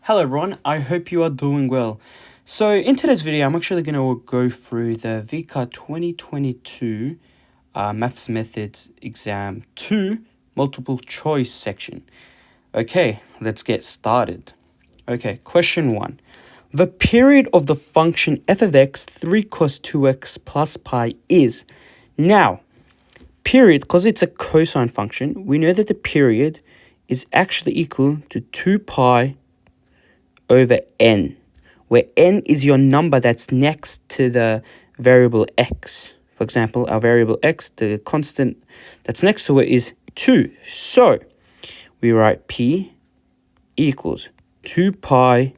Hello everyone, I hope you are doing well. So in today's video, I'm actually going to go through the VCA 2022 Maths Methods Exam 2 multiple choice section. Okay, let's get started. Okay, question 1. The period of the function f of x 3 cos 2x plus pi is. Now, period, because it's a cosine function, we know that the period is actually equal to 2 pi over n, where n is your number that's next to the variable x. For example, our variable x, the constant that's next to it is 2. So we write p equals 2 pi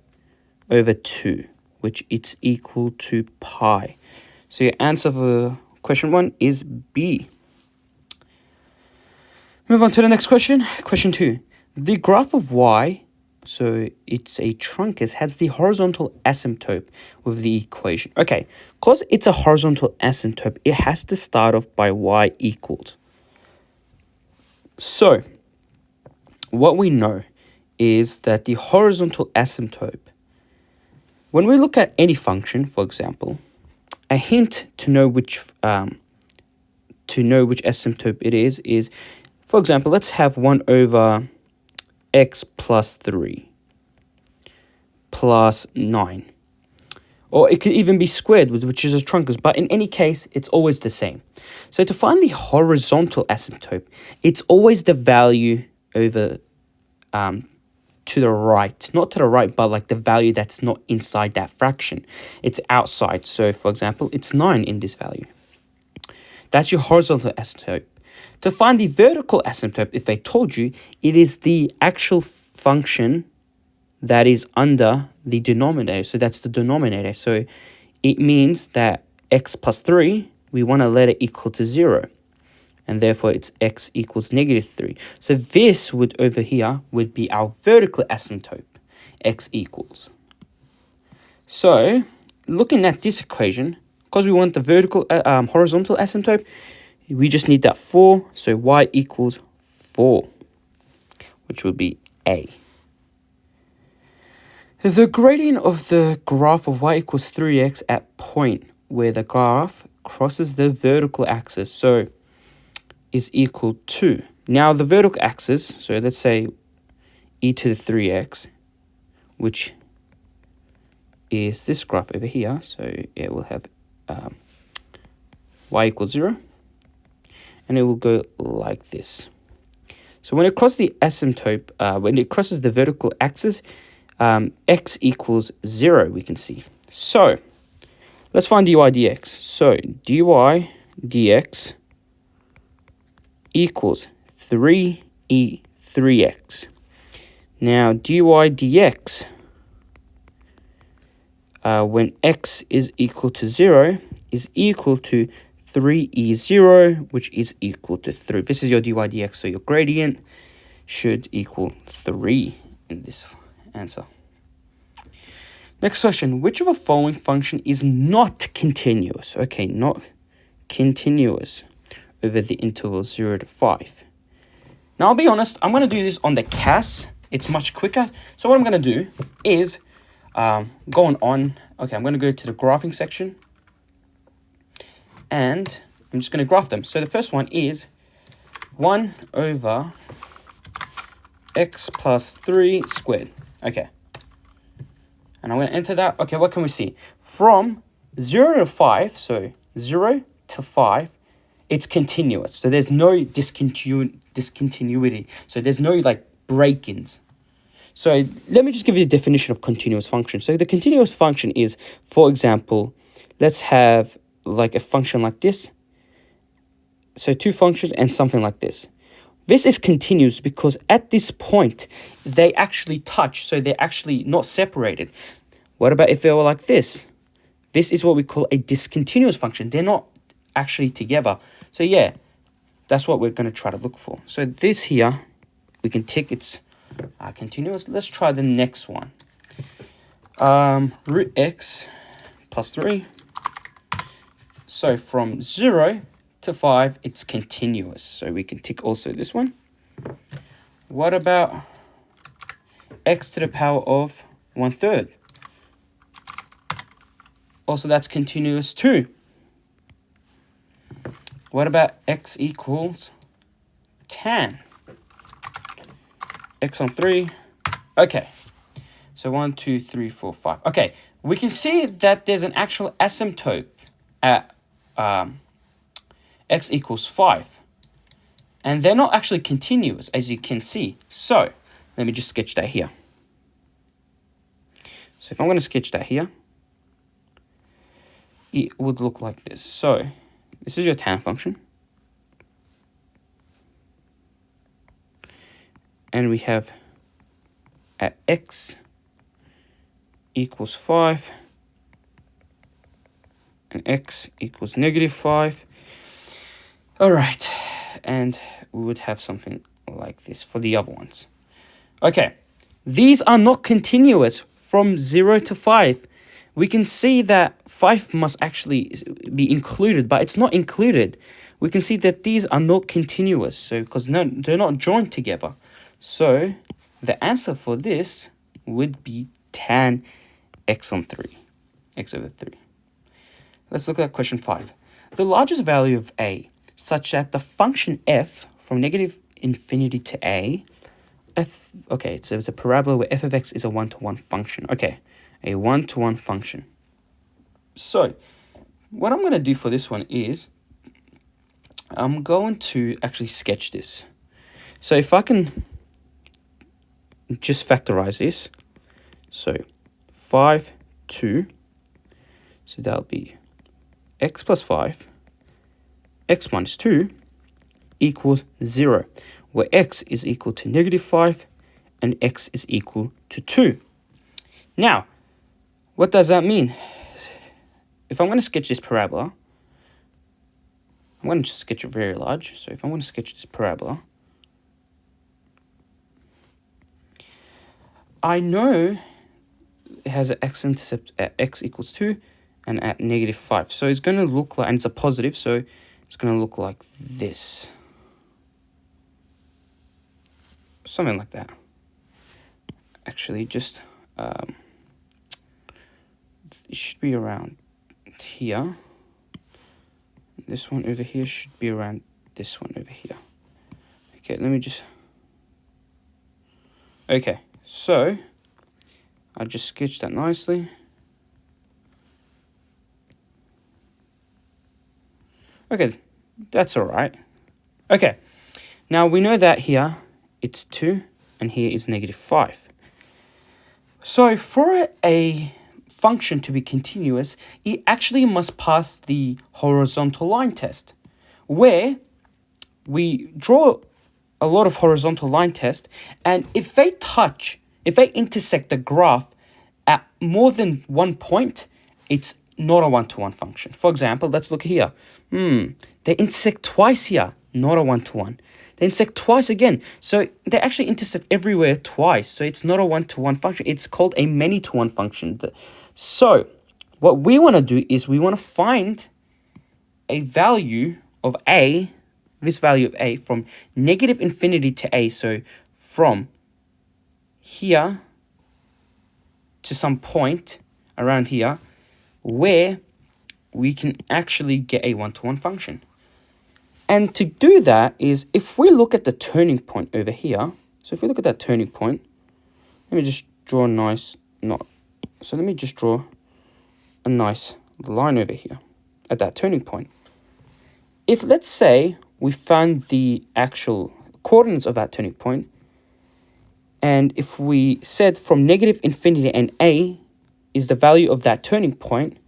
over 2, which it's equal to pi. So your answer for question 1 is B. Move on to the next question. Question 2. The graph of y, so it's a truncus, has the horizontal asymptote with the equation. Okay, because it's a horizontal asymptote, it has to start off by y equals. So what we know is that the horizontal asymptote, when we look at any function, for example, a hint to know which asymptote it is, for example, let's have 1 over x plus 3 plus 9. Or it could even be squared, which is a truncus. But in any case, it's always the same. So to find the horizontal asymptote, it's always the value over to the right. Not to the right, but like the value that's not inside that fraction. It's outside. So for example, it's 9 in this value. That's your horizontal asymptote. To find the vertical asymptote, if they told you, it is the actual function that is under the denominator. So that's the denominator. So it means that x plus 3, we want to let it equal to 0. And therefore, it's x equals negative 3. So this would, over here, would be our vertical asymptote, x equals. So looking at this equation, because we want the vertical, horizontal asymptote, we just need that 4, so y equals 4, which would be A. The gradient of the graph of y equals 3x at point where the graph crosses the vertical axis, so is equal to. Now the vertical axis, so let's say e to the 3x, which is this graph over here, so it will have y equals 0. And it will go like this. So when it crosses the asymptote, when it crosses the vertical axis, x equals 0, we can see. So let's find dy dx. So dy dx equals 3e 3x. Now dy dx, when x is equal to 0, is equal to 3e0, which is equal to 3. This is your dy dx, so your gradient should equal 3 in this answer. Next question. Which of the following function is not continuous? Okay, not continuous over the interval 0 to 5. Now, I'll be honest, I'm going to do this on the CAS. It's much quicker. So what I'm going to do is going on. Okay, I'm going to go to the graphing section. And I'm just going to graph them. So the first one is 1 over x plus 3 squared. Okay. And I'm going to enter that. Okay, what can we see? From 0 to 5, so 0 to 5, it's continuous. So there's no discontinuity. So there's no like break-ins. So let me just give you a definition of continuous function. So the continuous function is, for example, let's have like a function like this. So two functions and something like this. This is continuous because at this point, they actually touch. So they're actually not separated. What about if they were like this? This is what we call a discontinuous function. They're not actually together. So yeah, that's what we're going to try to look for. So this here, we can tick it's continuous. Let's try the next one. Root x plus 3. So from 0 to 5, it's continuous. So we can tick also this one. What about x to the power of 1/3. Also, that's continuous too. What about x equals tan? X on 3. Okay. So 1, 2, 3, 4, 5. Okay. We can see that there's an actual asymptote at x equals 5. And they're not actually continuous, as you can see. So, let me just sketch that here. So if I'm going to sketch that here, it would look like this. So, this is your tan function. And we have at x equals 5 and x equals -5. All right, and we would have something like this for the other ones. Okay, these are not continuous from 0 to 5. We can see that 5 must actually be included, but it's not included. We can see that these are not continuous, so because they're not joined together. So the answer for this would be tan x on 3, x over 3. Let's look at question 5. The largest value of a, such that the function f from -infinity to a, okay, so it's a parabola where f of x is a 1-to-1 function. Okay, a 1-to-1 function. So what I'm going to do for this one is I'm going to actually sketch this. So if I can just factorize this, so 5, 2, so that'll be x plus 5, x minus 2 equals 0, where x is equal to -5 and x is equal to 2. Now, what does that mean? If I'm going to sketch this parabola, I'm going to sketch it very large. So if I'm going to sketch this parabola, I know it has an x-intercept at x equals 2 and at -5. So it's going to look like, and it's a positive, so it's going to look like this. Something like that. Actually, just, it should be around here. This one over here should be around this one over here. Okay, let me just... Okay, so I just sketched that nicely. Okay, that's all right. Okay, now we know that here it's 2 and here is -5. So for a function to be continuous, it actually must pass the horizontal line test, where we draw a lot of horizontal line tests, and if they intersect the graph at more than one point, it's not a 1-to-1 function. For example, let's look here. They intersect twice here, not a 1-to-1. They intersect twice again. So they actually intersect everywhere twice. So it's not a 1-to-1 function. It's called a many-to-1 function. So what we want to do is we want to find a value of a, this value of a from -infinity to a. So from here to some point around here where we can actually get a 1-to-1 function. And to do that is, if we look at the turning point over here, so if we look at that turning point, let me just draw a nice knot. So let me just draw a nice line over here at that turning point. If, let's say, we found the actual coordinates of that turning point, and if we said from -infinity and a is the value of that turning point,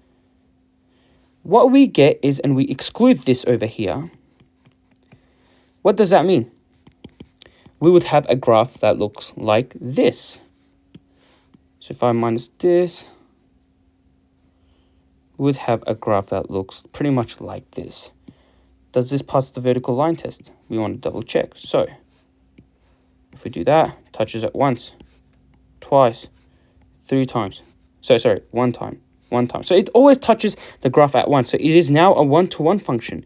what we get is, and we exclude this over here, what does that mean? We would have a graph that looks like this. So if I minus this, we would have a graph that looks pretty much like this. Does this pass the vertical line test? We want to double check. So if we do that, touches it once, twice, 3 times. So sorry, one time. So it always touches the graph at once. So it is now a 1-to-1 function.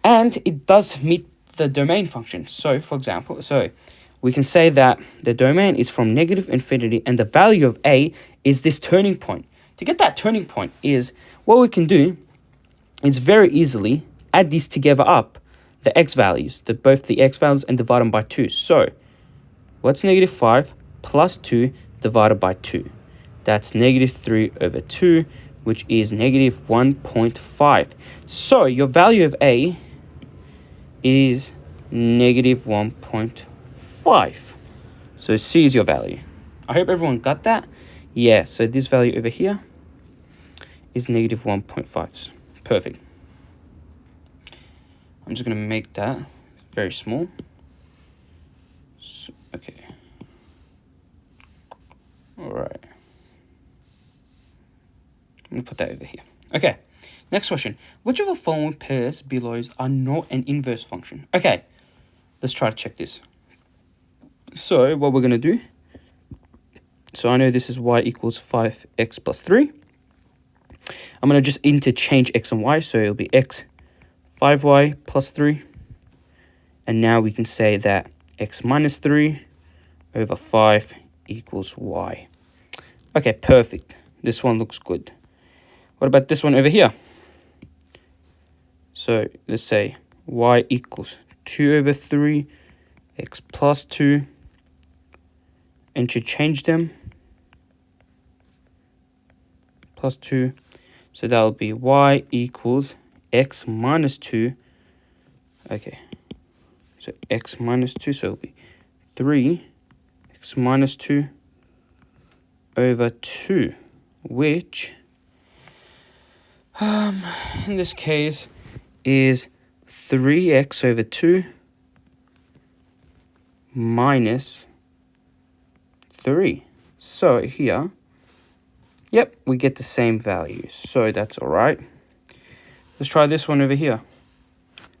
And it does meet the domain function. So for example, so we can say that the domain is from negative infinity and the value of a is this turning point. To get that turning point is, what we can do is very easily add these together up, the x values, both the x values, and divide them by 2. So, what's negative 5 plus 2 divided by 2? That's negative 3 over 2, which is negative 1.5. So, your value of a is negative 1.5. So, C is your value. I hope everyone got that. Yeah, so this value over here is negative 1.5. Perfect. I'm just going to make that very small. So, okay. All right. I'm going to put that over here. Okay. Next question. Which of the following pairs below are not an inverse function? Okay. Let's try to check this. So what we're going to do. So I know this is y equals 5x plus 3. I'm going to just interchange x and y. So it'll be x 5y plus 3. And now we can say that x minus 3 over 5 equals y. Okay, perfect. This one looks good. What about this one over here? So let's say y equals 2 over 3, x plus 2. Interchange them. Plus 2. So that will be y equals x minus 2. Okay. So x minus 2. So it will be 3 x minus 2 over 2. Which, in this case, is 3x over 2 minus 3. So here, yep, we get the same values. So that's all right. Let's try this one over here.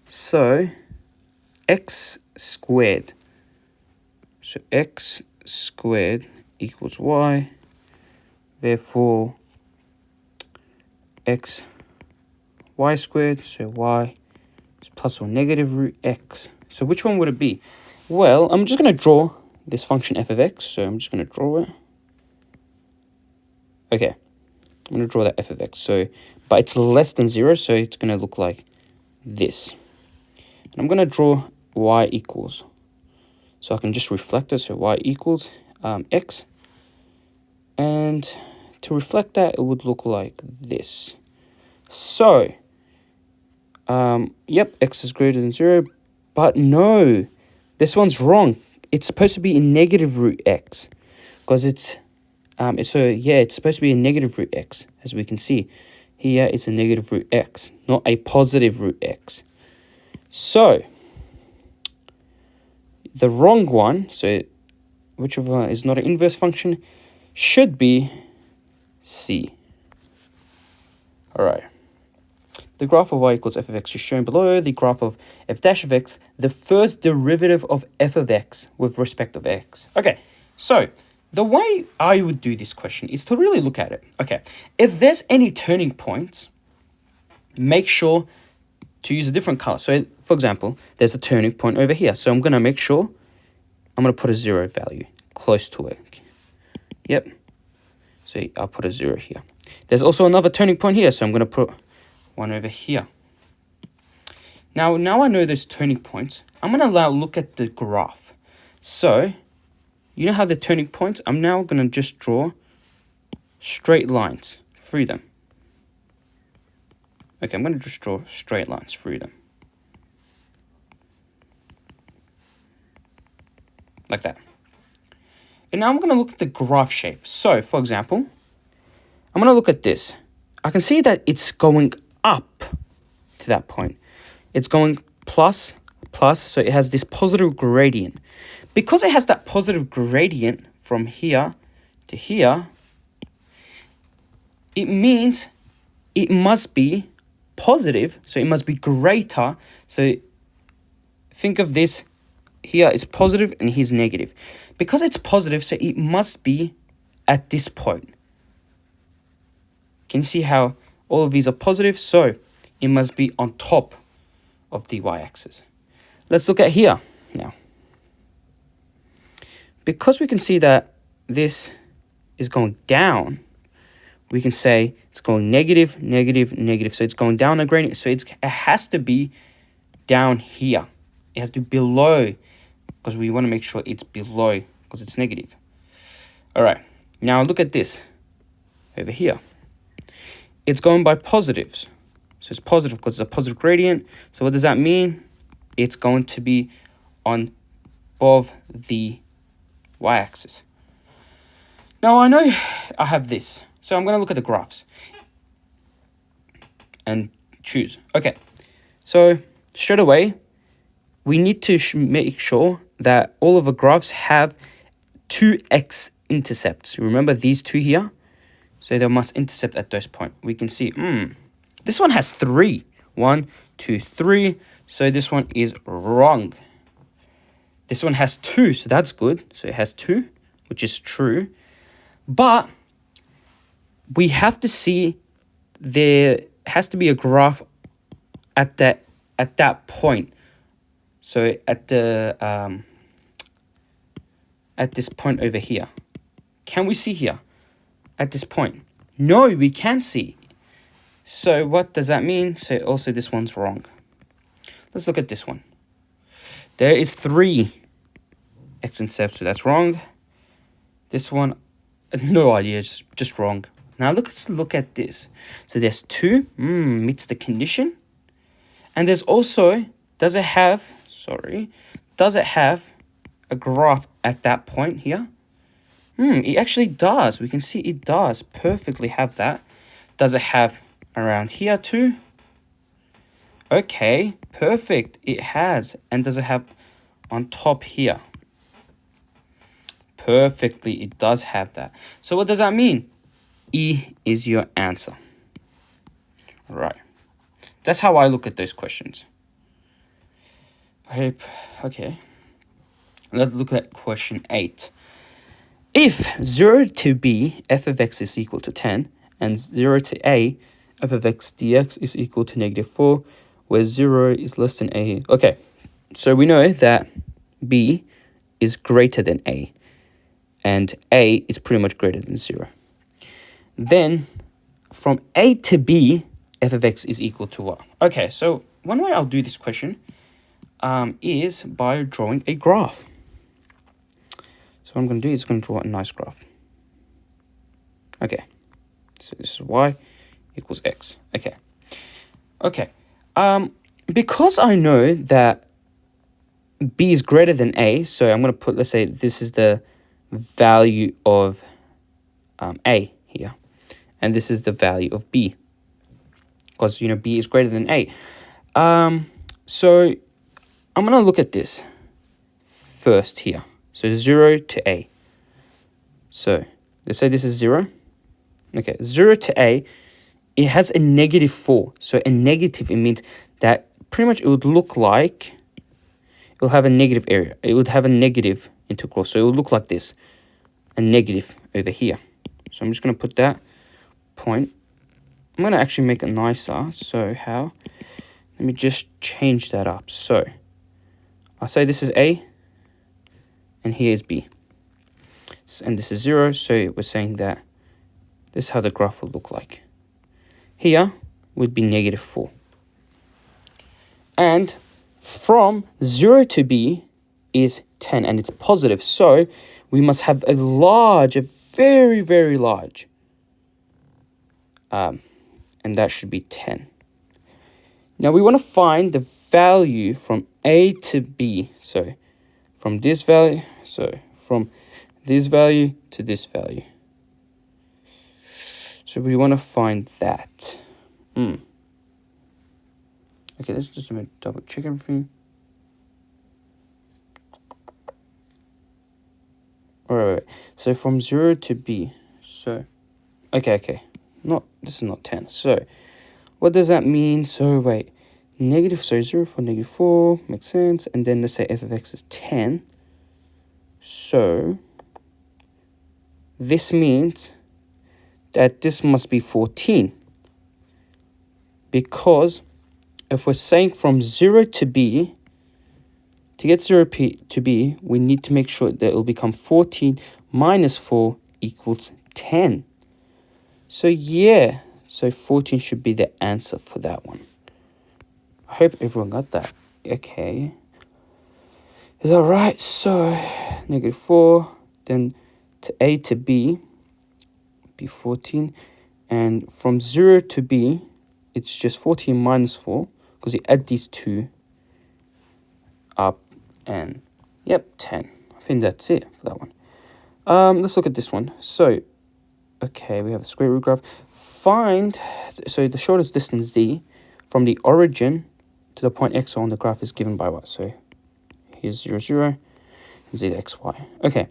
So x squared. So x squared equals y. Therefore, y squared, so y is plus or negative root x. So which one would it be? Well, I'm just going to draw this function f of x. So I'm just going to draw it. Okay, I'm going to draw that f of x. So, but it's less than 0, so it's going to look like this. And I'm going to draw y equals. So I can just reflect it. So y equals x. And to reflect that, it would look like this. So, yep, x is greater than 0. But no, this one's wrong. It's supposed to be a negative root x. Because it's supposed to be a negative root x. As we can see, here it's a negative root x, not a positive root x. So, the wrong one, so whichever is not an inverse function, should be C. Alright. The graph of y equals f of x is shown below. The graph of f dash of x, the first derivative of f of x with respect of x. Okay, so the way I would do this question is to really look at it. Okay, if there's any turning points, make sure to use a different color. So, for example, there's a turning point over here. So I'm going to make sure I'm going to put a 0 value close to it. Yep. So I'll put a 0 here. There's also another turning point here. So I'm going to put one over here. Now I know those turning points. I'm going to look at the graph. So, you know how the turning points? I'm now going to just draw straight lines through them. Okay, I'm going to just draw straight lines through them. Like that. And now I'm going to look at the graph shape. So, for example, I'm going to look at this. I can see that it's going up to that point. It's going plus, so it has this positive gradient. Because it has that positive gradient from here to here, it means it must be positive, so it must be greater. So think of this, here is positive and here's negative. Because it's positive, so it must be at this point. Can you see how all of these are positive? So it must be on top of the y-axis. Let's look at here now. because we can see that this is going down, we can say it's going negative, negative, negative. So it's going down a gradient. So it has to be down here. It has to be below, because we want to make sure it's below because it's negative. All right, now look at this over here. It's going by positives. So it's positive because it's a positive gradient. So what does that mean? It's going to be on above the y-axis. Now I know I have this. So I'm going to look at the graphs and choose. Okay, so straight away, we need to make sure that all of the graphs have two x-intercepts. Remember these two here? So they must intercept at those points. We can see, this one has 3. 1, 2, 3. So this one is wrong. This one has 2, so that's good. So it has 2, which is true. But we have to see there has to be a graph at that point. So at the at this point over here. Can we see here? At this point? No, we can't see. So what does that mean? So also this one's wrong. Let's look at this one. There is 3 x-intercepts, so that's wrong. This one, no idea, just wrong. Now let's look at this. So there's 2, meets the condition. And there's also, does it have a graph at that point here? It actually does. We can see it does perfectly have that. Does it have around here too? Okay, perfect. It has. And does it have on top here? Perfectly, it does have that. So what does that mean? E is your answer. Right. That's how I look at those questions. Okay. Let's look at question 8. If 0 to b f of x is equal to 10 and 0 to a f of x dx is equal to -4, where 0 is less than a. Okay, so we know that b is greater than a and a is pretty much greater than 0. Then from a to b, f of x is equal to what? Okay, so one way I'll do this question is by drawing a graph. So what I'm going to do is going to draw a nice graph. Okay, so this is y equals x. Okay. Because I know that b is greater than a, so I'm going to put, let's say this is the value of a here, and this is the value of b, because b is greater than a. So I'm going to look at this first here. So 0 to a. So let's say this is 0. Okay, 0 to a, it has a -4. So a negative, it means that pretty much it would look like, it will have a negative area. It would have a negative integral. So it would look like this, a negative over here. So I'm just going to put that point. I'm going to actually make it nicer. So how? Let me just change that up. So I'll say this is a, and here is b. And this is 0, so we're saying that this is how the graph will look like. Here would be -4. And from 0 to b is 10, and it's positive. So we must have a very, very large. And that should be 10. Now we want to find the value from a to b. So from this value, from this value to this value. So we want to find that. Okay, let's just double check everything. Alright, so from 0 to b. So, okay. This is not 10. So, what does that mean? So, wait. 0 for -4 makes sense. And then let's say f of x is 10. So, this means that this must be 14. Because if we're saying from 0 to b, To get 0p to b, we need to make sure that it will become 14 minus 4 equals 10. So yeah, so 14 should be the answer for that one. I hope everyone got that. Okay. Is that right? So, -4, then to a to b, be 14. And from 0 to b, it's just 14 minus 4, because you add these two up, and yep, 10. I think that's it for that one. Let's look at this one. So, okay, we have a square root graph. Find, so the shortest distance z from the origin to the point x on the graph is given by what? So here's 0, 0, and z to x, y. Okay,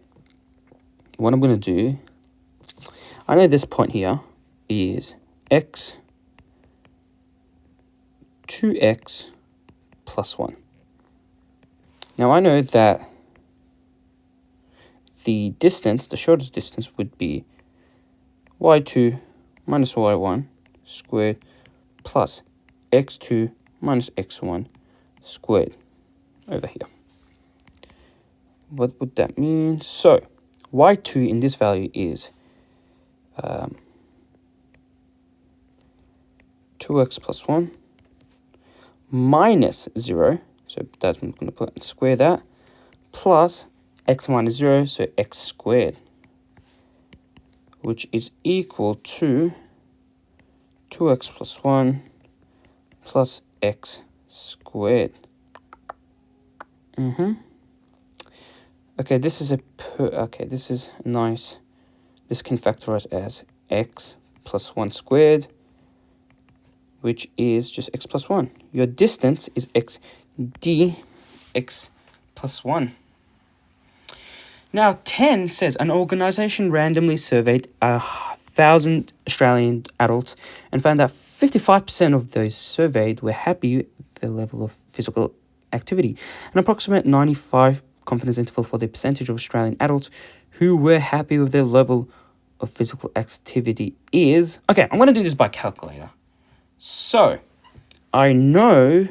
what I'm going to do, I know this point here is x, 2x plus 1. Now I know that the distance, the shortest distance, would be y2 minus y1 squared plus x2 minus x1 squared over here. What would that mean? So y2 in this value is 2x plus 1 minus 0, so that's I'm going to put square that, plus x minus 0, so x squared, which is equal to 2x plus 1 plus x squared. Okay, this is this is nice. This can factorize as x plus 1 squared, which is just x plus 1. Your distance is x dx plus 1. Now, 10 says an organization randomly surveyed 1,000 Australian adults and found that 55% of those surveyed were happy with the level of physical activity. An approximate 95 confidence interval for the percentage of Australian adults who were happy with their level of physical activity is... Okay, I'm going to do this by calculator. So, I know...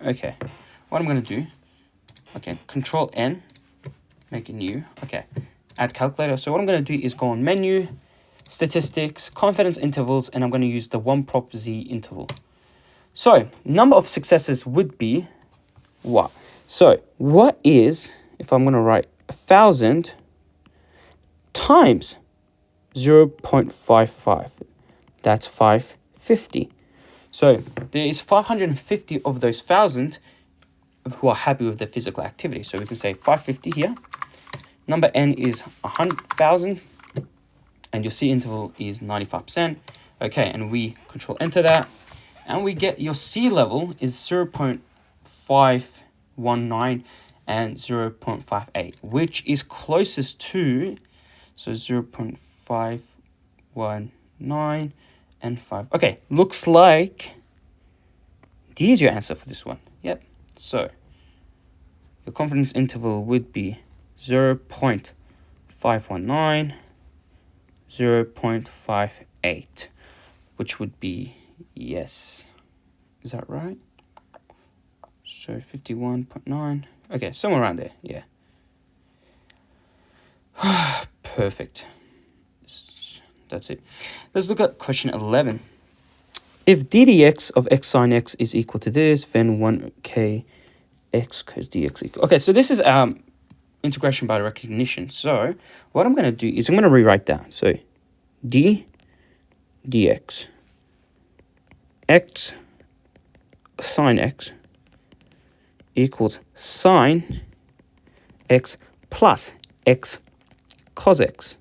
Okay, what I'm going to do... Okay, Control N, make it new. Okay, add calculator. So what I'm going to do is go on menu, statistics, confidence intervals, and I'm going to use the 1 prop z interval. So, number of successes would be what? So, what is, if I'm going to write 1,000 times 0.55, that's 550. So, there is 550 of those 1,000 who are happy with their physical activity. So, we can say 550 here. Number n is 100,000, and your C interval is 95%. Okay, and we control enter that, and we get your C level is 0.519 and 0.58, which is closest to, so 0.519 and 5. Okay, looks like D is your answer for this one. Yep. So your confidence interval would be 0.519, 0.58, which would be yes. Is that right? So 51.9. Okay, somewhere around there. Yeah. Perfect. That's it. Let's look at question 11. If ddx of x sine x is equal to this, then 1k x cos dx equal. Okay, so this is integration by recognition. So what I'm going to do is I'm going to rewrite that. So d dx x sine x equals sine x plus x cos x.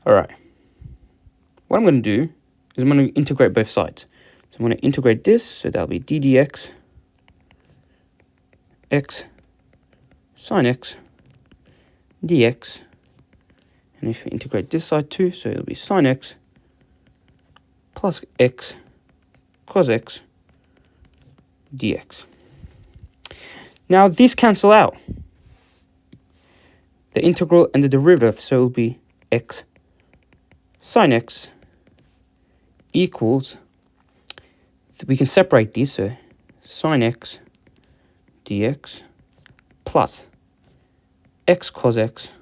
All right. What I'm going to do is I'm going to integrate both sides. So I'm going to integrate this, so that'll be d dx x sine x dx. And if we integrate this side too, so it'll be sine x plus x cos x dx. Now these cancel out. The integral and the derivative, so it'll be x sine x equals, we can separate these, so sine x dx plus x cos x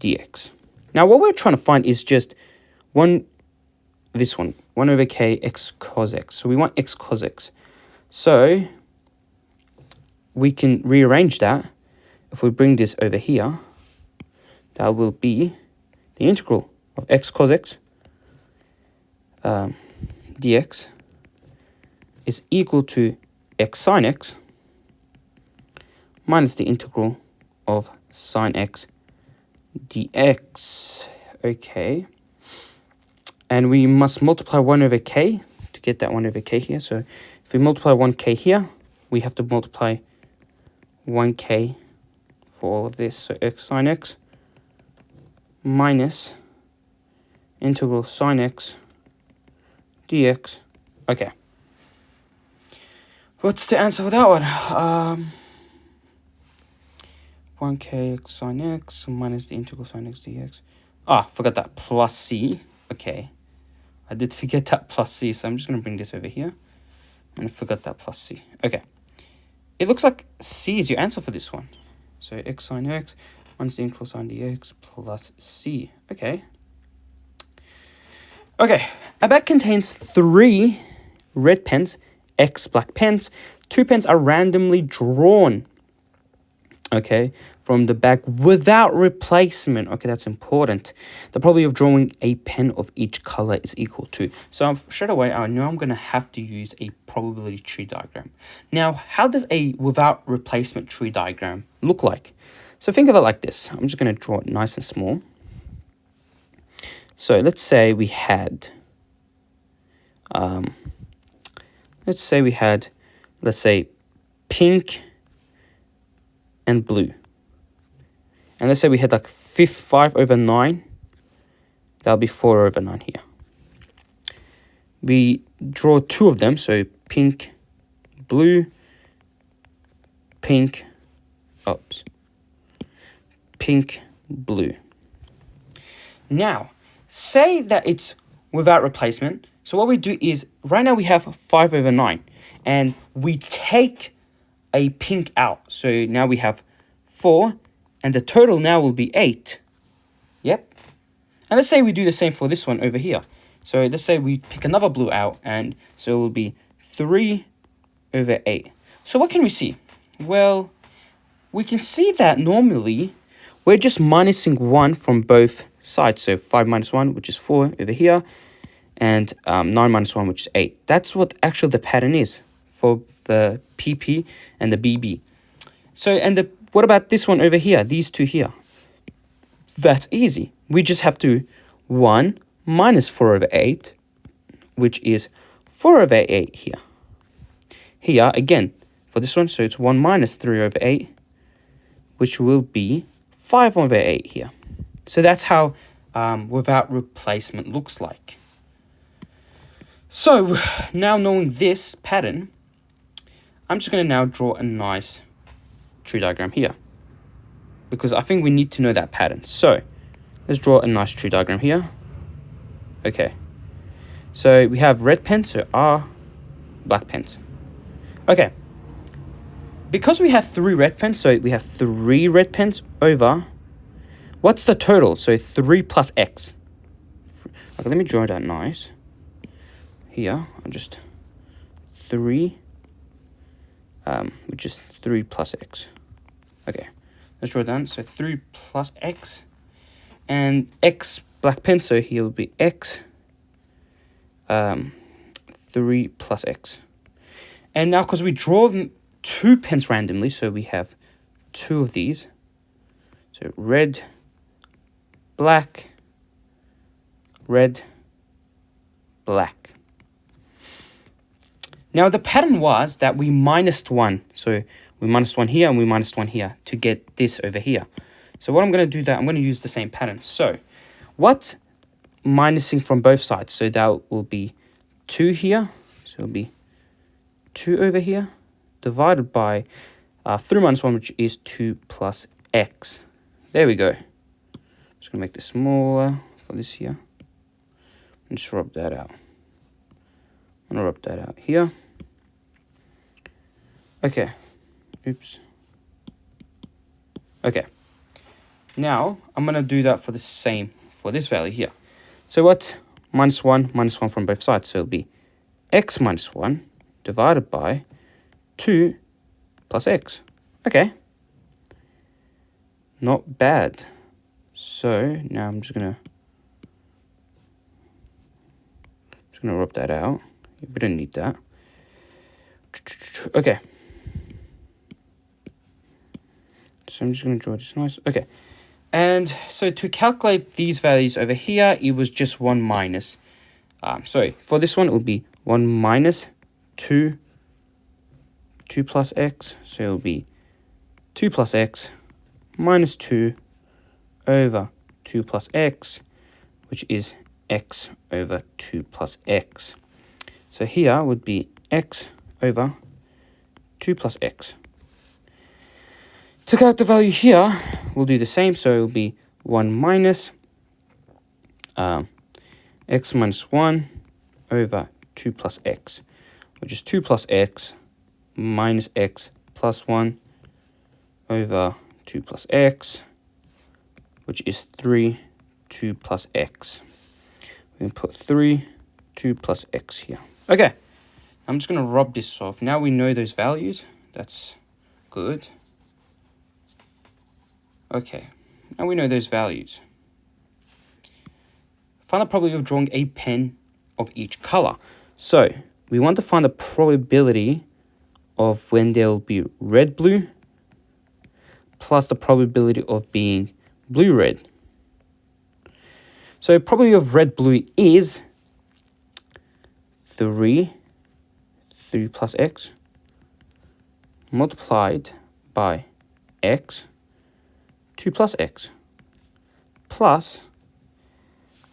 dx. Now what we're trying to find is just this one, 1 over k x cos x. So we want x cos x. So we can rearrange that. If we bring this over here, that will be the integral of x cos x dx is equal to x sine x minus the integral of sine x dx. Okay. And we must multiply 1 over k to get that 1 over k here. So if we multiply 1k here, we have to multiply 1k for all of this. So x sine x minus integral sine x dx. Okay. What's the answer for that one? 1k x sine x minus the integral sine x dx. Forgot that plus c. Okay. I did forget that plus c, so I'm just going to bring this over here. And I forgot that plus c. Okay. It looks like c is your answer for this one. So x sine x minus the integral sine dx plus c. Okay. Okay. A bag contains 3 red pens, X black pens. 2 pens are randomly drawn, okay, from the bag without replacement. Okay, that's important. The probability of drawing a pen of each color is equal to. So straight away, I know I'm going to have to use a probability tree diagram. Now, how does a without replacement tree diagram look like? So think of it like this. I'm just going to draw it nice and small. So let's say we had, let's say pink and blue. And let's say we had like 5 over 9. That'll be 4 over 9 here. We draw 2 of them. So pink, blue, pink, pink, blue. Now, say that it's without replacement. So what we do is, right now we have 5 over 9. And we take a pink out. So now we have 4. And the total now will be 8. Yep. And let's say we do the same for this one over here. So let's say we pick another blue out. And so it will be 3 over 8. So what can we see? Well, we can see that normally we're just minusing 1 from both sides. So 5 minus 1, which is 4 over here. And 9 minus 1, which is 8. That's what actually the pattern is for the PP and the BB. So, and what about this one over here? These two here. That's easy. We just have to 1 minus 4 over 8, which is 4 over 8 here. Here, again, for this one, so it's 1 minus 3 over 8, which will be 5 over 8 here. So that's how without replacement looks like. So now knowing this pattern, I'm just going to now draw a nice tree diagram here, because I think we need to know that pattern. So let's draw a nice tree diagram here. Okay, so we have red pens, so R, black pens. Okay, because we have 3 red pens, so we have 3 red pens over, what's the total? So 3 plus X. Okay, let me draw that nice. Here, I'm just 3, which is 3 plus X. Okay, let's draw it down. So 3 plus X, and X black pen, so here will be X, 3 plus X. And now, because we draw 2 pens randomly, so we have 2 of these. So red, black, red, black. Now, the pattern was that we minused 1. So we minused 1 here and we minused 1 here to get this over here. So what I'm going to do, I'm going to use the same pattern. So what's minusing from both sides? So that will be 2 here. So it'll be 2 over here divided by 3 minus 1, which is 2 plus X. There we go. Just going to make this smaller for this here. And just rub that out. I'm going to rub that out here. Okay. Oops. Okay. Now, I'm going to do that for the same, for this value here. So what's minus 1 from both sides? So it'll be x minus 1 divided by 2 plus x. Okay. Not bad. So now I'm just gonna rub that out. We don't need that. Okay. So I'm just gonna draw this nice. Okay. And so to calculate these values over here, it was just 1 minus. Sorry, for this one it would be 1 minus 2 plus x. So it will be 2 plus x minus 2 over 2 plus x, which is x over 2 plus x. So here would be x over 2 plus x. To calculate the value here, we'll do the same. So it will be 1 minus x minus 1 over 2 plus x, which is 2 plus x minus x plus 1 over 2 plus x, which is 3, 2 plus x. We can put 3, 2 plus x here. Okay, I'm just going to rub this off. Now we know those values. That's good. Okay, now we know those values. Find the probability of drawing a pen of each color. So we want to find the probability of when there'll be red, blue, plus the probability of being blue, red. So probability of red, blue is 3 plus x multiplied by x, 2 plus x, plus,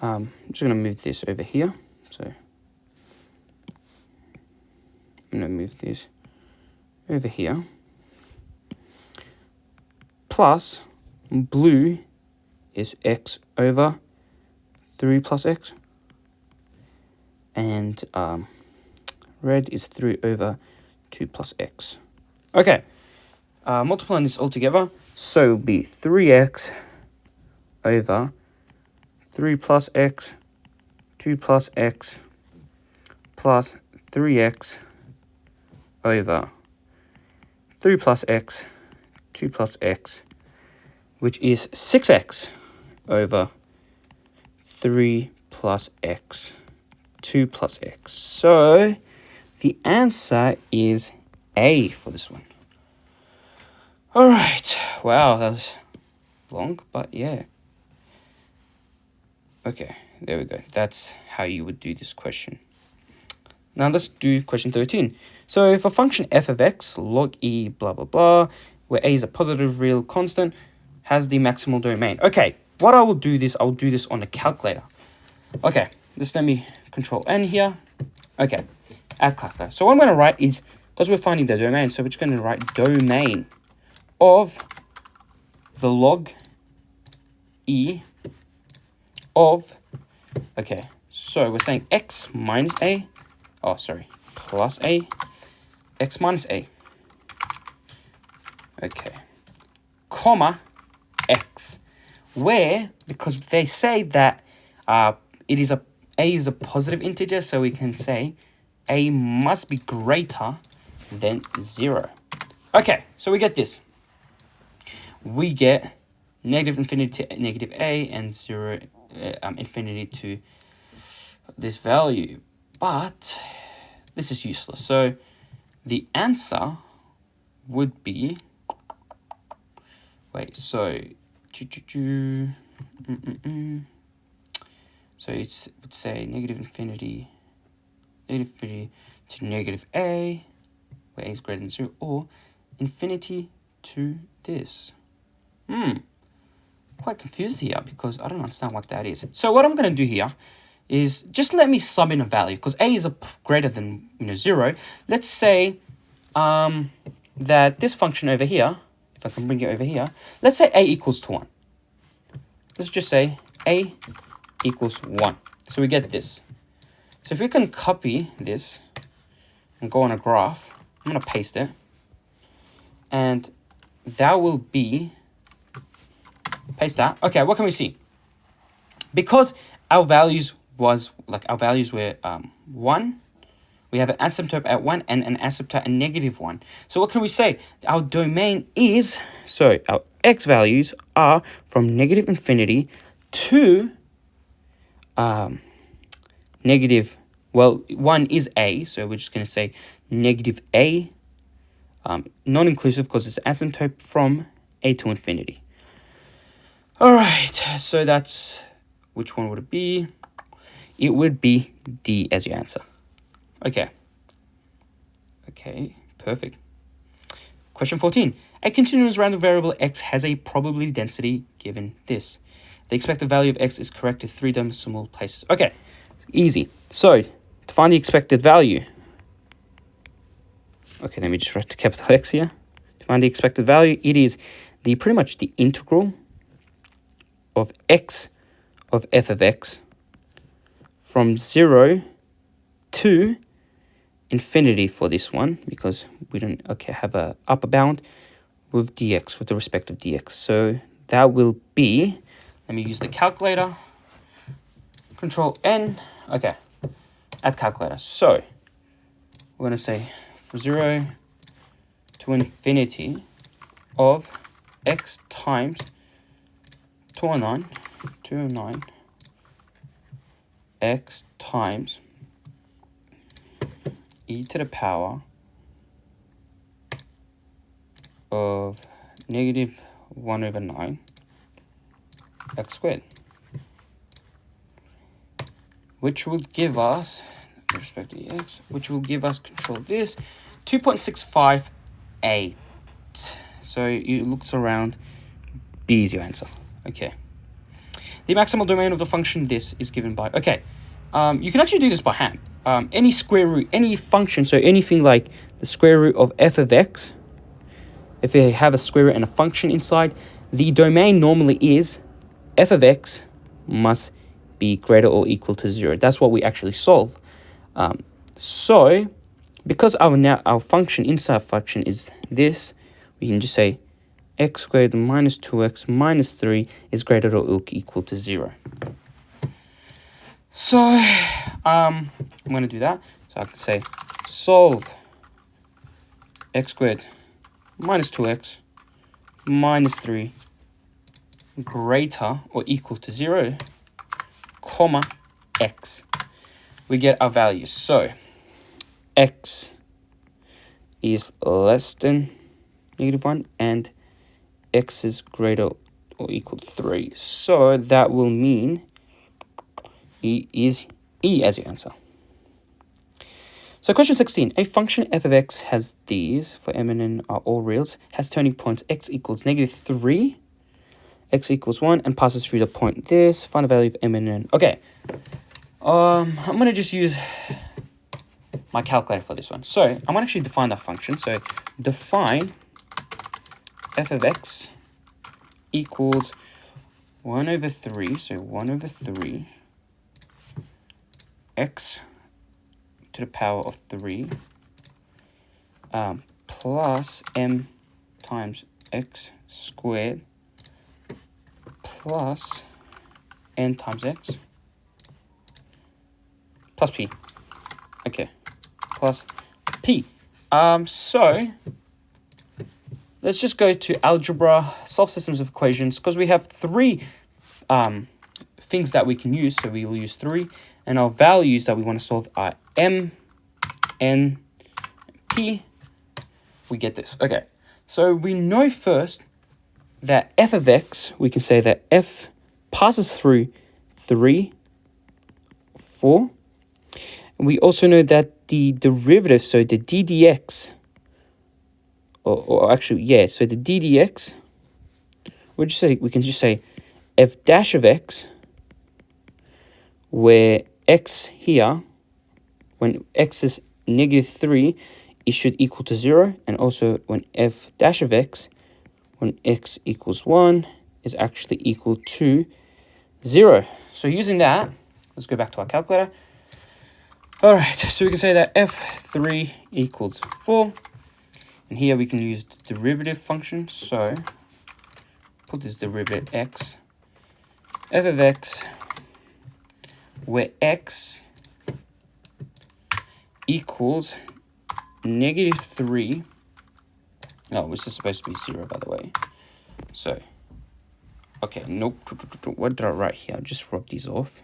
I'm just going to move this over here. So I'm going to move this over here. Plus, blue is x over 3 plus x. And red is 3 over 2 plus x. Okay, multiplying this all together. So it will be 3x over 3 plus x, 2 plus x, plus 3x over 3 plus x, 2 plus x, which is 6x over 3 plus x, 2 plus x. So the answer is A for this one. All right. Wow, that was long, but yeah. Okay, there we go. That's how you would do this question. Now let's do question 13. So if a function f of x log e blah blah blah, where a is a positive real constant, has the maximal domain. Okay, what I'll do this on a calculator. Okay, just let me control N here. Okay, add calculator. So what I'm going to write is, because we're finding the domain, so we're just going to write domain of the log e of, okay, so we're saying x minus a, plus a, x minus a, okay, comma, x, where, because they say that a is a positive integer, so we can say a must be greater than 0. Okay, so we get this. We get negative infinity to negative a and 0 infinity to this value, but this is useless. So the answer would be, so it would say negative infinity to negative a, where a is greater than 0, or infinity to this. Quite confused here because I don't understand what that is. So what I'm going to do here is just let me sub in a value, because a is greater than 0. Let's say that this function over here, if I can bring it over here, let's say a equals to 1. Let's just say a equals 1. So we get this. So if we can copy this and go on a graph, I'm going to paste it. And that will be, paste that. Okay, what can we see? Because our values were 1, we have an asymptote at 1 and an asymptote at -1. So what can we say? Our domain is, so our x values are from -infinity to negative, well, 1 is a, so we're just going to say -a, non-inclusive because it's asymptote from a to infinity. All right, so that's, which one would it be? It would be D as your answer. Okay. Okay, perfect. Question 14. A continuous random variable x has a probability density given this. The expected value of x is correct to 3 decimal places. Okay, easy. So, to find the expected value. Okay, let me just write the capital X here. To find the expected value, it is pretty much the integral of x of f of x from 0 to infinity for this one, because we don't have a upper bound with dx, with the respect of dx. So that will be, let me use the calculator, Control N, okay, add calculator. So we're going to say from 0 to infinity of x times 209 x times e to the power of -1/9 x squared, which will give us, with respect to the x, which will give us, control this, 2.658. So it looks around B is your answer. Okay. The maximal domain of the function this is given by, okay. You can actually do this by hand. Any square root, any function, so anything like the square root of f of x, if you have a square root and a function inside, the domain normally is f of x must be greater or equal to 0. That's what we actually solve. So, because our function, inside function is this, we can just say x squared minus 2x minus 3 is greater or equal to 0. So, I'm going to do that. So I can say solve x squared minus 2x minus 3 greater or equal to 0, comma, x. We get our values. So, x is less than -1 and x is greater or equal to 3. So that will mean E is E as your answer. So question 16. A function f of x has these, for m and n are all reals, has turning points x equals -3, x equals 1, and passes through the point this. Find the value of m and n. Okay. I'm going to just use my calculator for this one. So I'm going to actually define that function. So define f of x equals 1/3, so 1/3 x to the power of 3 plus m times x squared plus n times x plus p. Okay, plus p. So let's just go to algebra, solve systems of equations, because we have 3 things that we can use. So we will use 3, and our values that we want to solve are m, n, p. We get this. Okay, so we know first that f of x, we can say that f passes through 3, 4. And we also know that the derivative, so the ddx, or actually, yeah, so the ddx, we can just say f dash of x, where x here, when x is -3, it should equal to 0, and also when f dash of x, when x equals 1, is actually equal to 0. So using that, let's go back to our calculator. All right, so we can say that f3 equals 4, And here we can use the derivative function. So put this derivative x, f of x, where x equals -3. Oh, this is supposed to be 0, by the way. So, okay, nope. What did I write here? I'll just rub these off.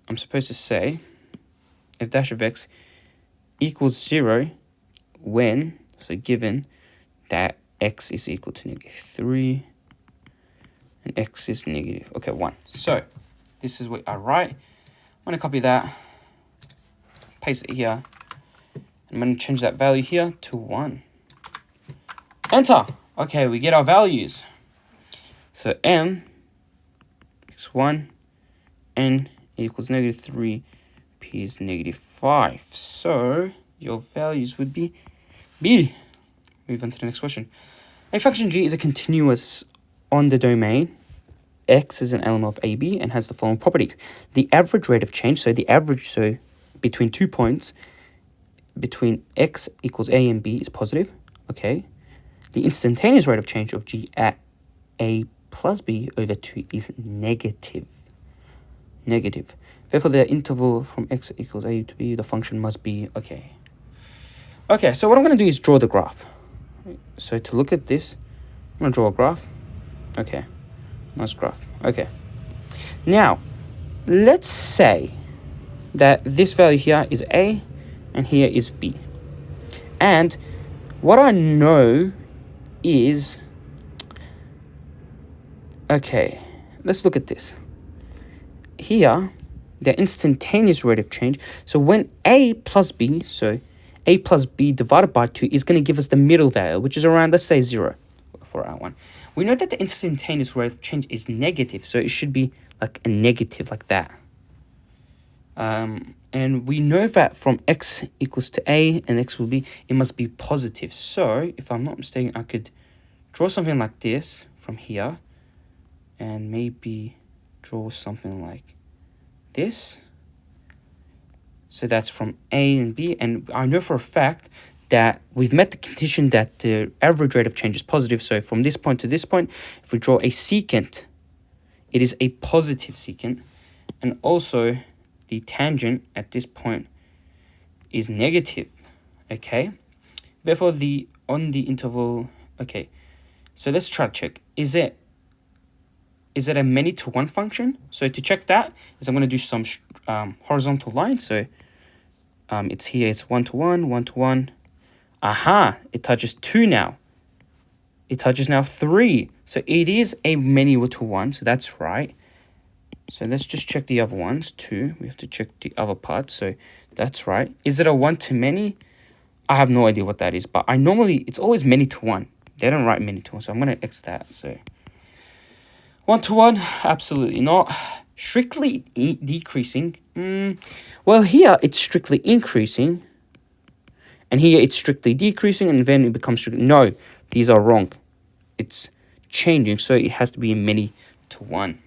I'm supposed to say f dash of x equals 0 when, so given that x is equal to -3 and x is okay, 1. So, this is what I write. I'm going to copy that, paste it here. I'm going to change that value here to 1. Enter. Okay, we get our values. So m x1 n equals -3, p is -5. So your values would be b. Move on to the next question. A function g is a continuous on the domain. X is an element of AB and has the following properties. The average rate of change, so the average, so between 2 points, between x equals a and b is positive. Okay. The instantaneous rate of change of g at a plus b over 2 is negative. Negative. Therefore, the interval from x equals a to b, the function must be, okay. Okay, so what I'm going to do is draw the graph. So to look at this, I'm going to draw a graph. Okay, nice graph. Okay. Now, let's say that this value here is a and here is b. And what I know is, okay, let's look at this. Here, the instantaneous rate of change. So when a plus b, so a plus b divided by 2 is going to give us the middle value, which is around, let's say, 0 for our one. We know that the instantaneous rate of change is negative, so it should be like a negative like that. And we know that from x equals to a and x will be, it must be positive. So if I'm not mistaken, I could draw something like this from here and maybe draw something like this. So that's from a and b, and I know for a fact that we've met the condition that the average rate of change is positive. So from this point to this point, if we draw a secant, it is a positive secant, and also the tangent at this point is negative. Okay, therefore on the interval, okay, so let's try to check, is it a many to one function? So to check that is I'm going to do some horizontal lines. So it's here, it's 1 to 1, 1 to 1. Aha, it touches 2 now. It touches now 3. So it is a many to one, so that's right. So let's just check the other ones too. We have to check the other parts. So that's right. Is it a one to many? I have no idea what that is, but it's always many to one. They don't write many to one, so I'm going to X that. So 1 to 1, absolutely not. Strictly decreasing. Well, here it's strictly increasing, and here it's strictly decreasing, and then it becomes strictly. No, these are wrong. It's changing, so it has to be many to one.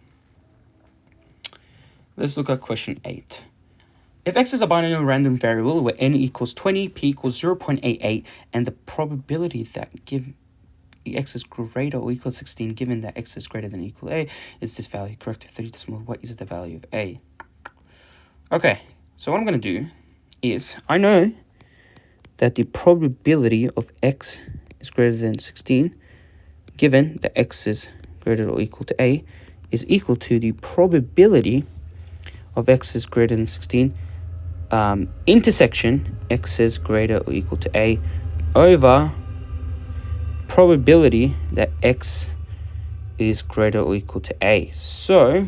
Let's look at question 8. If x is a binary random variable where n equals 20, p equals 0.88, and the probability that x is greater or equal to 16 given that x is greater than or equal to a is this value. Correct to 30 decimal. What is the value of a? Okay, so what I'm going to do is, I know that the probability of x is greater than 16 given that x is greater or equal to a is equal to the probability of x is greater than 16 intersection x is greater or equal to a over probability that x is greater or equal to a. So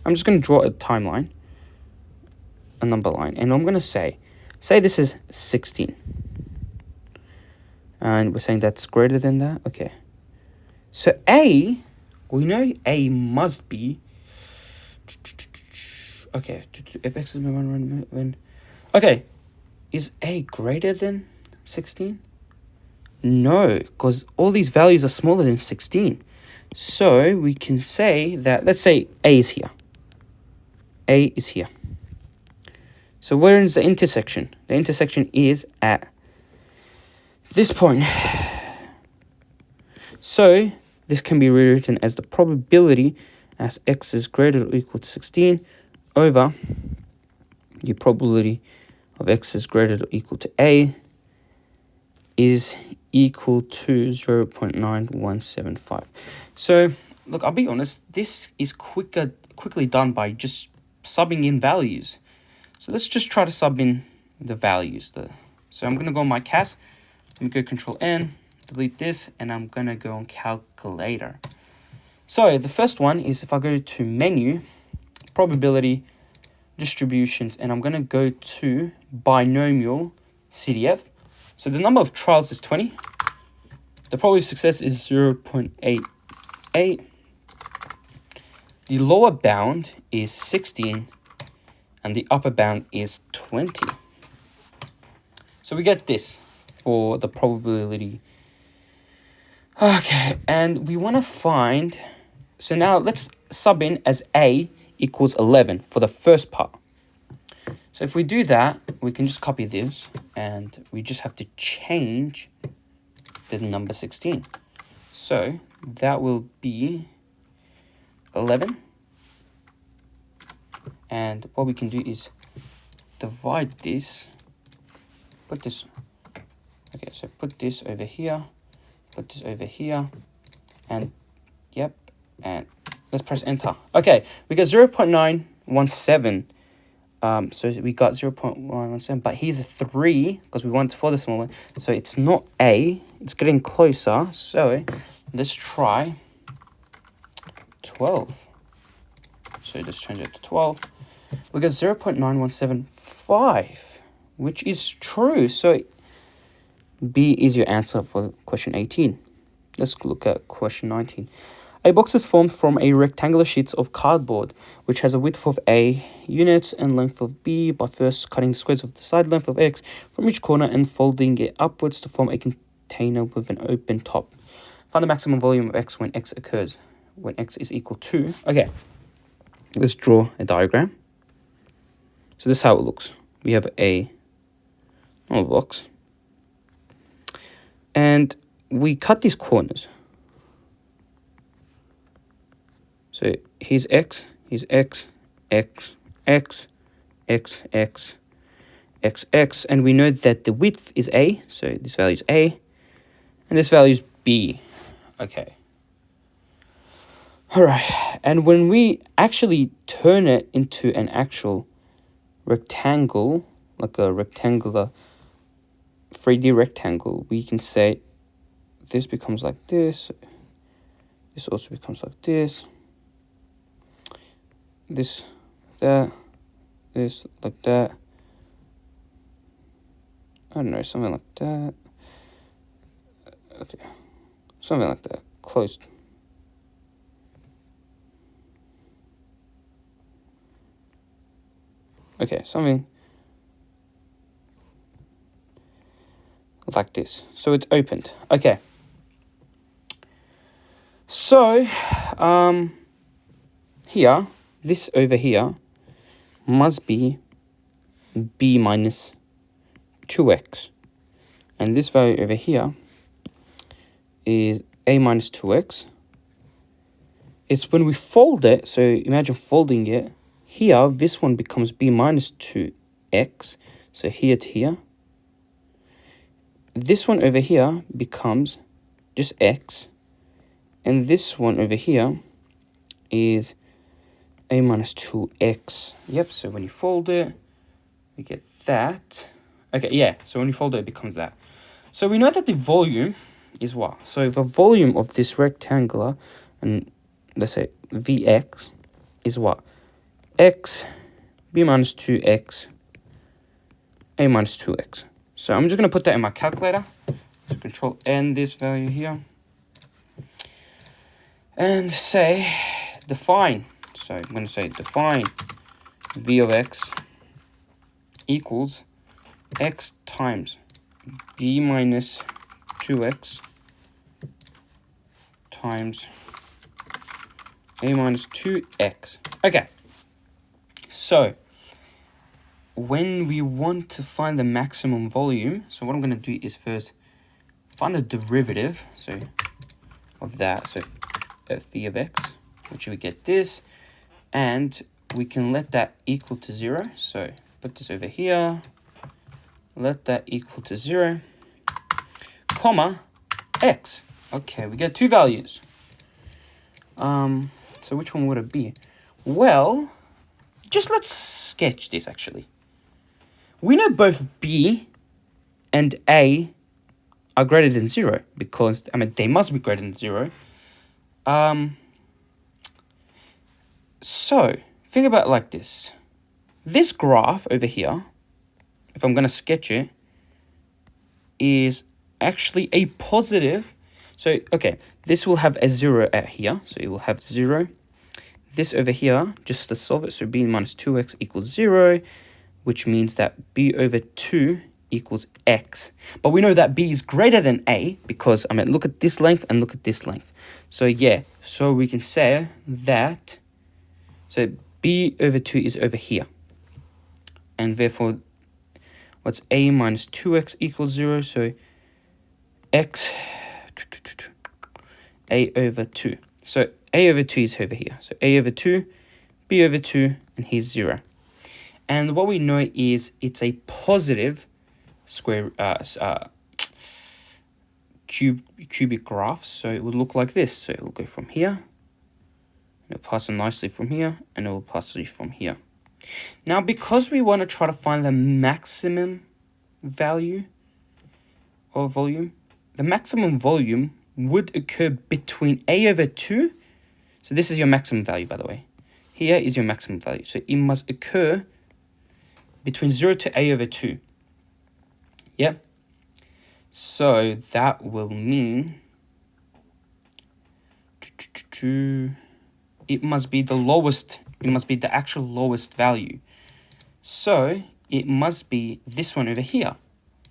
I'm just going to draw a timeline, a number line, and I'm going to say this is 16. And we're saying that's greater than that. Okay. So a, we know a must be, okay, if x is when, okay, is a greater than 16? No, because all these values are smaller than 16. So we can say that, let's say a is here. A is here. So where is the intersection? The intersection is at this point. So this can be rewritten as the probability as x is greater or equal to 16 over the probability of x is greater or equal to a is equal to 0.9175. So look, I'll be honest, this is quickly done by just subbing in values. So let's just try to sub in the values. So I'm going to go on my CAS, let me go Control N, delete this, and I'm going to go on calculator. So the first one is if I go to menu, probability, distributions, and I'm going to go to binomial CDF. So the number of trials is 20. The probability of success is 0.88. The lower bound is 16 and the upper bound is 20. So we get this for the probability. Okay, and we want to find, so now let's sub in as A equals 11 for the first part. So if we do that, we can just copy this and we just have to change the number 16. So that will be 11. And what we can do is divide this, put this, okay, so put this over here, put this over here, and yep, and let's press enter. Okay, we got 0.917. So we got 0.117, but here's a 3 because we want for this one. So it's not A, it's getting closer. So let's try 12. So let's change it to 12. We got 0.9175, which is true. So B is your answer for question 18. Let's look at question 19. A box is formed from a rectangular sheet of cardboard, which has a width of A units and length of B, by first cutting squares of the side length of X from each corner and folding it upwards to form a container with an open top. Find the maximum volume of X when X occurs, when X is equal to... Okay, let's draw a diagram. So this is how it looks. We have a normal box. And we cut these corners. So here's X, X, X, X, X, X, X, X, and we know that the width is A, so this value is A, and this value is B. Okay. All right, and when we actually turn it into an actual rectangle, like a rectangular 3D rectangle, we can say this becomes like this, this also becomes like this, this, that, this, like that. I don't know, something like that. Okay, something like that, closed. Okay, something like this. So it's opened. Okay. So, here, this over here must be B minus 2x. And this value over here is A minus 2x. It's when we fold it, so imagine folding it. Here, this one becomes B minus 2x. So here to here. This one over here becomes just x. And this one over here is A minus 2x. Yep, so when you fold it, we get that. Okay, yeah, so when you fold it, it becomes that. So we know that the volume is what? So the volume of this rectangular, and let's say Vx, is what? X, B minus 2x, A minus 2x. So I'm just going to put that in my calculator. So Control N this value here. And say define. So I'm going to say define V of x equals x times B minus 2x times A minus 2x. Okay. So when we want to find the maximum volume, so what I'm going to do is first find the derivative of that. So phi of x, which we get this, and we can let that equal to 0. So put this over here, let that equal to 0, comma, x. Okay, we get two values. So which one would it be? Well, just let's sketch this actually. We know both b and a are greater than 0 because, they must be greater than 0. So think about it like this. This graph over here, if I'm going to sketch it, is actually a positive. So, okay, this will have a 0 out here. So it will have 0. This over here, just to solve it, so b minus 2x equals 0, which means that b over 2 equals x. But we know that b is greater than a because, look at this length and look at this length. So, yeah, so we can say that, so b over 2 is over here. And therefore, what's a minus 2x equals 0? So x, a over 2. So a over 2 is over here. So a over 2, b over 2, and here's 0. And what we know is it's a positive square cubic graph. So it would look like this. So it will go from here, and it'll pass on nicely from here, and it will pass through from here. Now, because we want to try to find the maximum value of volume, the maximum volume would occur between a over 2. So this is your maximum value, by the way. Here is your maximum value. So it must occur between 0 to a over 2. Yep. So that will mean it must be the lowest. It must be the actual lowest value. So it must be this one over here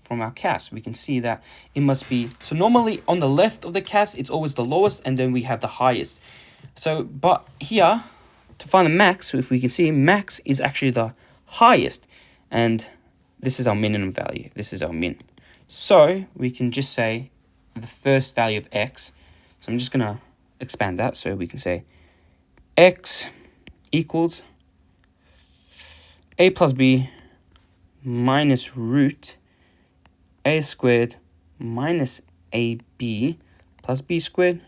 from our cast. We can see that it must be, so normally on the left of the cast, it's always the lowest, and then we have the highest. So, but here, to find the max, so if we can see, max is actually the highest, and this is our minimum value. This is our min. So we can just say the first value of x. So I'm just going to expand that. So we can say x equals a plus b minus root a squared minus ab plus b squared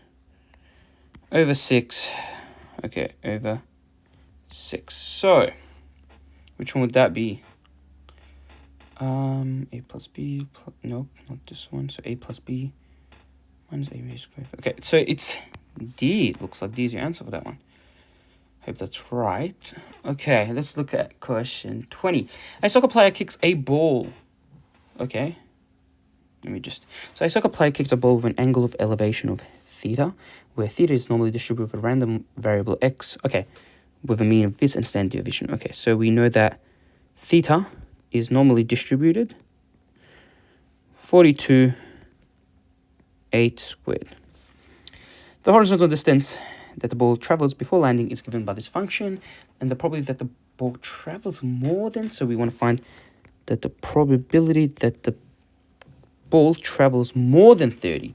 over 6. Okay, over 6. So, which one would that be? A plus b, nope, not this one. So a plus b minus ab squared. Okay, so it's D. It looks like D is your answer for that one. Hope that's right. Okay, let's look at question 20. A soccer player kicks a ball. Okay. So a soccer player kicks a ball with an angle of elevation of theta, where theta is normally distributed with a random variable x. Okay, with a mean of this and standard deviation. Okay, so we know that theta is normally distributed 42 8 squared. The horizontal distance that the ball travels before landing is given by this function, and the probability that the ball travels more than, so we want to find that the probability that the ball travels more than 30.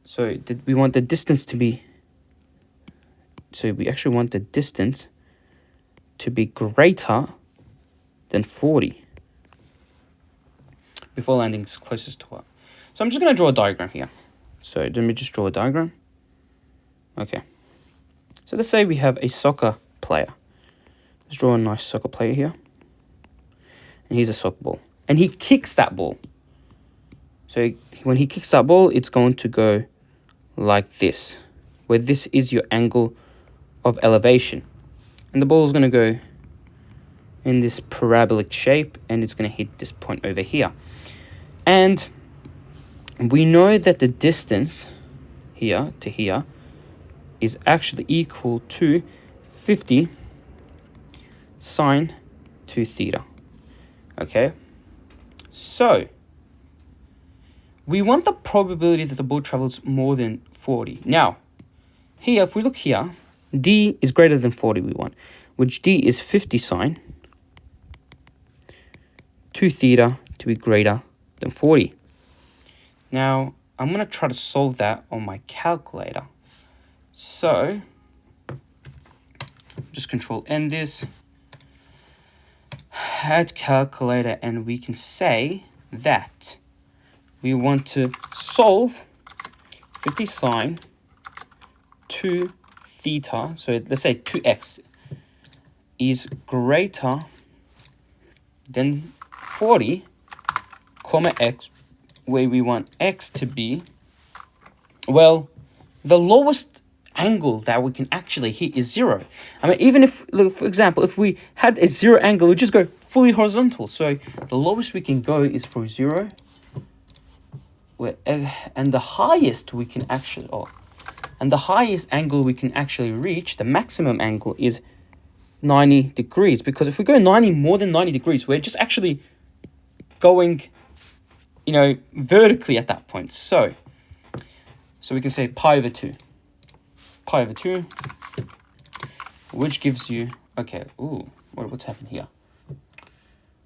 So we want the distance to be, so we actually want the distance to be greater than 40 before landing is closest to what? So I'm just going to draw a diagram here. So let me just draw a diagram. Okay. So let's say we have a soccer player. Let's draw a nice soccer player here. And here's a soccer ball. And he kicks that ball. So when he kicks that ball, it's going to go like this, where this is your angle of elevation. And the ball is going to go in this parabolic shape, and it's going to hit this point over here. And we know that the distance here to here is actually equal to 50 sine 2 theta. Okay, so we want the probability that the ball travels more than 40. Now, here, if we look here, D is greater than 40 we want, which D is 50 sine 2 theta to be greater than 40. Now, I'm going to try to solve that on my calculator. So, just Control N this, add calculator, and we can say that we want to solve 50 sine 2 theta, so let's say 2x is greater than 40, comma x, where we want x to be, well, the lowest angle that we can actually hit is 0. I mean, even if, look, for example, if we had a 0 angle, we just go fully horizontal. So the lowest we can go is for 0, and the highest we can actually, and the highest angle we can actually reach, the maximum angle, is 90 degrees. Because if we go more than 90 degrees, we're just actually going, vertically at that point. So we can say pi over 2, which gives you, okay, ooh, what's happened here?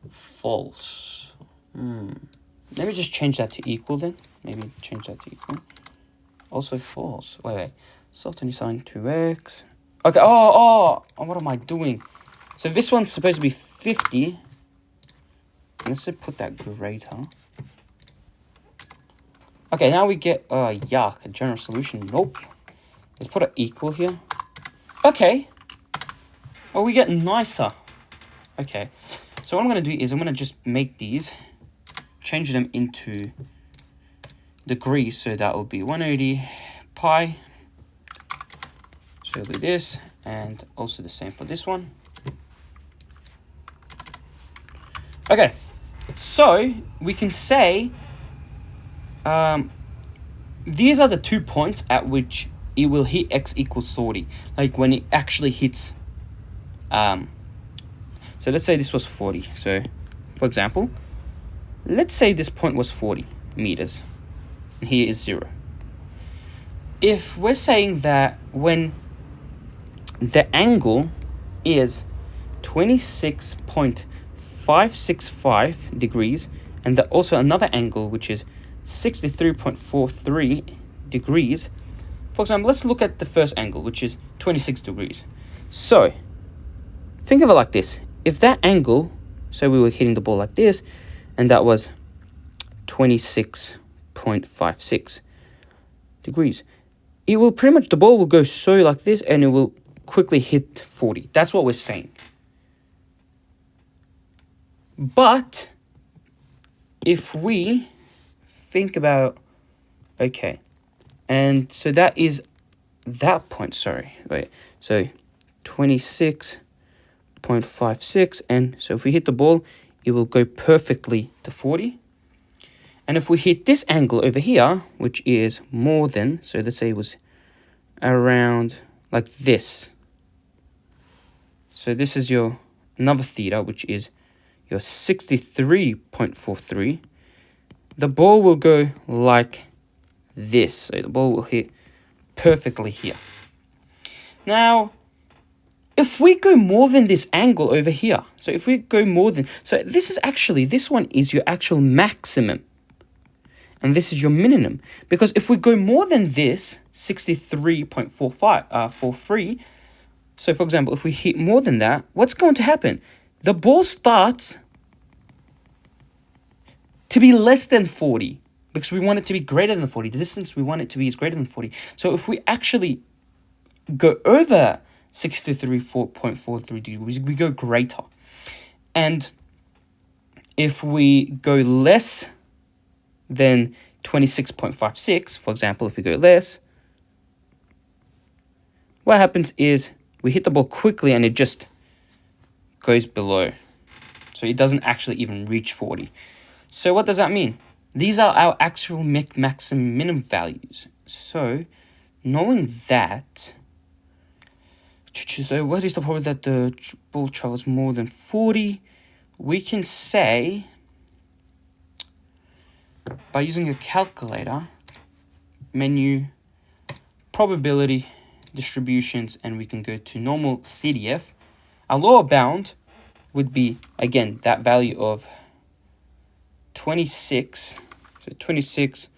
False. Let me just change that to equal then. Maybe change that to equal. Also false. Wait. So 20 sine 2x. Okay, what am I doing? So this one's supposed to be 50. Let's put that greater. Okay, now we get, yuck, a general solution. Nope. Let's put an equal here. Okay. Oh, we get nicer. Okay. So what I'm going to do is I'm going to just make these, change them into degrees. So that will be 180 pi. So it'll be this. And also the same for this one. Okay. So we can say these are the 2 points at which it will hit x equals 40. Like when it actually hits, so let's say this was 40. So for example, let's say this point was 40 meters and here is 0. If we're saying that when the angle is 26.565 degrees and also another angle which is 63.43 degrees. For example, let's look at the first angle, which is 26 degrees. So, think of it like this. If that angle, so we were hitting the ball like this, and that was 26.56 degrees, it will pretty much, the ball will go so like this, and it will quickly hit 40. That's what we're saying. But, if we think about, okay, and so that is that point, so 26.56, and so if we hit the ball, it will go perfectly to 40. And if we hit this angle over here, which is more than, so let's say it was around like this. So this is your another theta, which is your 63.43. The ball will go like this. So the ball will hit perfectly here. Now, if we go more than this angle over here, so if we go more than, so this is actually, this one is your actual maximum. And this is your minimum. Because if we go more than this, 63.43, so for example, if we hit more than that, what's going to happen? The ball starts to be less than 40. Because we want it to be greater than 40. The distance we want it to be is greater than 40. So if we actually go over 63.43 degrees, we go greater. And if we go less than 26.56, for example, if we go less, what happens is we hit the ball quickly and it just goes below. So it doesn't actually even reach 40. So what does that mean? These are our actual maximum minimum values. So knowing that, so what is the probability that the ball travels more than 40? We can say, by using a calculator, menu, probability, distributions, and we can go to normal CDF. Our lower bound would be, again, that value of 26, so 26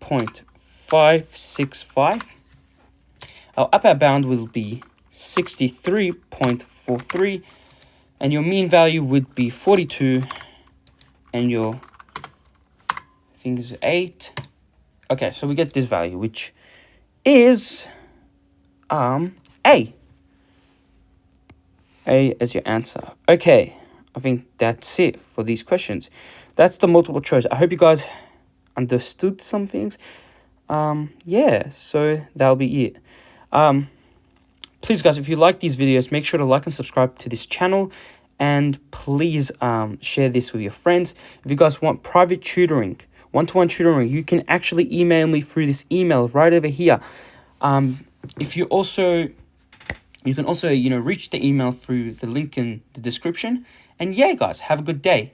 63.565. Our upper bound will be 63.43, and your mean value would be 42, and your thing is 8. Okay, so we get this value, which is A. A as your answer. Okay, I think that's it for these questions. That's the multiple choice. I hope you guys understood some things. Yeah, so that'll be it. Please guys, if you like these videos, make sure to like and subscribe to this channel, and please share this with your friends. If you guys want private tutoring, one-to-one tutoring, you can actually email me through this email right over here. If you can also reach the email through the link in the description. And yeah guys, have a good day.